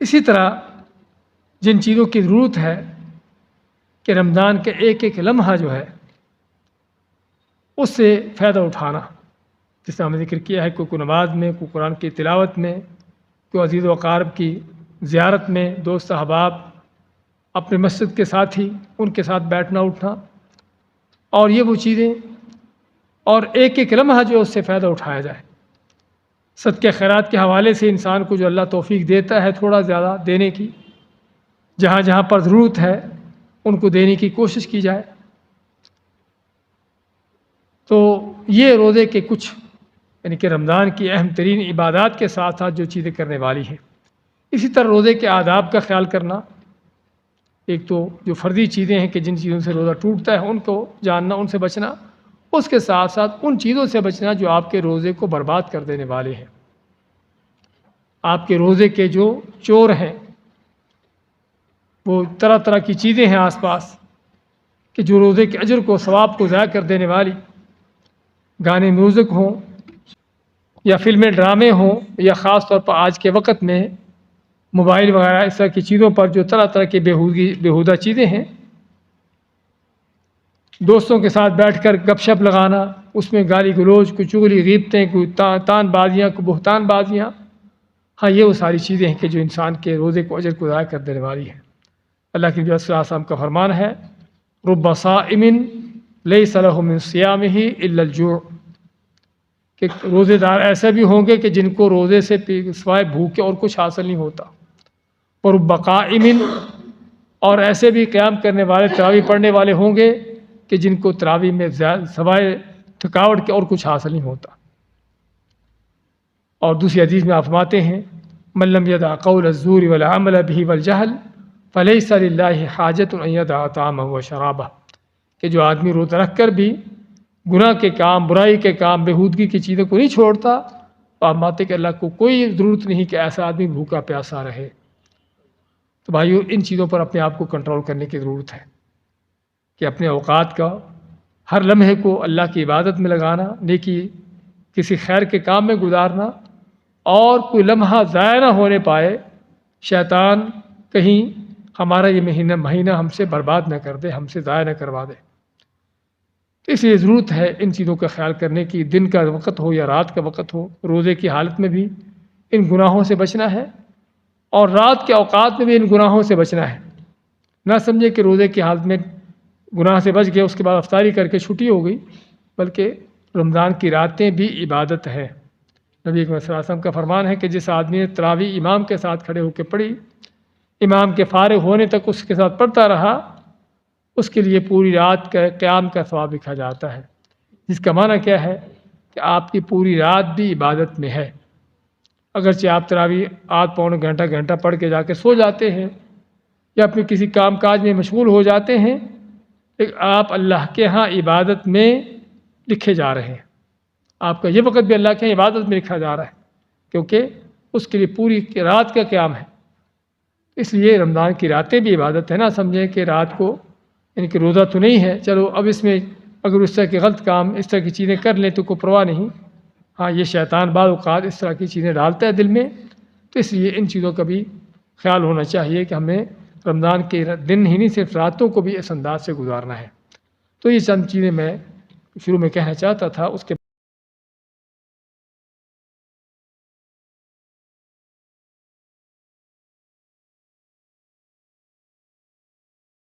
اسی طرح جن چیزوں کی ضرورت ہے کہ رمضان کے ایک ایک لمحہ جو ہے اس سے فائدہ اٹھانا، جس طرح ہم نے ذکر کیا ہے، کوئی نماز میں، کوئی قرآن کی تلاوت میں، کوئی عزیز و اقارب کی زیارت میں، دوست احباب، اپنے مسجد کے ساتھی، ان کے ساتھ بیٹھنا اٹھنا، اور یہ وہ چیزیں، اور ایک ایک لمحہ جو اس سے فائدہ اٹھایا جائے۔ صدقہ خیرات کے حوالے سے انسان کو جو اللہ توفیق دیتا ہے تھوڑا زیادہ دینے کی، جہاں جہاں پر ضرورت ہے ان کو دینے کی کوشش کی جائے۔ تو یہ روزے کے کچھ، یعنی کہ رمضان کی اہم ترین عبادات کے ساتھ ساتھ جو چیزیں کرنے والی ہیں۔ اسی طرح روزے کے آداب کا خیال کرنا، ایک تو جو فرضی چیزیں ہیں کہ جن چیزوں سے روزہ ٹوٹتا ہے ان کو جاننا، ان سے بچنا، اس کے ساتھ ساتھ ان چیزوں سے بچنا جو آپ کے روزے کو برباد کر دینے والے ہیں۔ آپ کے روزے کے جو چور ہیں، وہ طرح طرح کی چیزیں ہیں آس پاس کہ جو روزے کے اجر کو، ثواب کو ضائع کر دینے والی، گانے میوزک ہوں یا فلمیں ڈرامے ہوں، یا خاص طور پر آج کے وقت میں موبائل وغیرہ اس طرح کی چیزوں پر جو طرح طرح کی بیہودہ چیزیں ہیں، دوستوں کے ساتھ بیٹھ کر گپ شپ لگانا، اس میں گالی گلوچ، کوئی چغلی غیبتیں، کوئی تان بازیاں، کوئی بہتان بازیاں، ہاں یہ وہ ساری چیزیں ہیں کہ جو انسان کے روزے کو، اجر کو ضائع کر دینے والی ہیں۔ اللہ کے نبی صلی اللہ علیہ وسلم کا فرمان ہے، رب صائم لیس لہ من صیامہ الا الجوع، کہ روزے دار ایسے بھی ہوں گے کہ جن کو روزے سے سوائے بھوکے اور کچھ حاصل نہیں ہوتا، ورب قائم، اور ایسے بھی قیام کرنے والے، تراویح پڑھنے والے ہوں گے کہ جن کو تراویح میں سوائے تھکاوٹ کے اور کچھ حاصل نہیں ہوتا۔ اور دوسری حدیث میں آپ فرماتے ہیں، من لم یدع قول الزور والعمل به والجہل فلیس للہ حاجۃ ان یدع طعامہ وشرابہ، کہ جو آدمی روزہ رکھ کر بھی گناہ کے کام، برائی کے کام، بےہودگی کی چیزوں کو نہیں چھوڑتا، تو آپ مانتے کہ اللہ کو کوئی ضرورت نہیں کہ ایسا آدمی بھوکا پیاسا رہے۔ تو بھائیو، ان چیزوں پر اپنے آپ کو کنٹرول کرنے کی ضرورت ہے کہ اپنے اوقات کا ہر لمحے کو اللہ کی عبادت میں لگانا، نیکی، کسی خیر کے کام میں گزارنا، اور کوئی لمحہ ضائع نہ ہونے پائے، شیطان کہیں ہمارا یہ مہینہ ہم سے برباد نہ کر دے، ہم سے ضائع نہ کروا دے۔ اس لیے ضرورت ہے ان چیزوں کا خیال کرنے کی، دن کا وقت ہو یا رات کا وقت ہو، روزے کی حالت میں بھی ان گناہوں سے بچنا ہے، اور رات کے اوقات میں بھی ان گناہوں سے بچنا ہے۔ نہ سمجھے کہ روزے کی حالت میں گناہ سے بچ گئے، اس کے بعد افطاری کر کے چھٹی ہو گئی، بلکہ رمضان کی راتیں بھی عبادت ہے۔ نبی اکرم صلی اللہ علیہ وسلم کا فرمان ہے کہ جس آدمی نے تراویح امام کے ساتھ کھڑے ہو کے پڑھی، امام کے فارغ ہونے تک اس کے ساتھ پڑھتا رہا، اس کے لیے پوری رات کا قیام کا ثواب لکھا جاتا ہے، جس کا معنی کیا ہے کہ آپ کی پوری رات بھی عبادت میں ہے۔ اگرچہ آپ تراویح آدھ پونے گھنٹہ پڑھ کے جا کے سو جاتے ہیں یا اپنے کسی کام کاج میں مشغول ہو جاتے ہیں، لیکن آپ اللہ کے ہاں عبادت میں لکھے جا رہے ہیں۔ آپ کا یہ وقت بھی اللہ کے ہاں عبادت میں لکھا جا رہا ہے، کیونکہ اس کے لیے پوری رات کا قیام ہے۔ اس لیے رمضان کی راتیں بھی عبادت ہے۔ نہ سمجھیں کہ رات کو، یعنی کہ روزہ تو نہیں ہے، چلو اب اس میں اگر اس طرح کے غلط کام، اس طرح کی چیزیں کر لیں تو کوئی پرواہ نہیں۔ ہاں یہ شیطان بعض اوقات اس طرح کی چیزیں ڈالتا ہے دل میں، تو اس لیے ان چیزوں کا بھی خیال ہونا چاہیے کہ ہمیں رمضان کے دن ہی نہیں، صرف راتوں کو بھی اس انداز سے گزارنا ہے۔ تو یہ چند چیزیں میں شروع میں کہنا چاہتا تھا، اس کے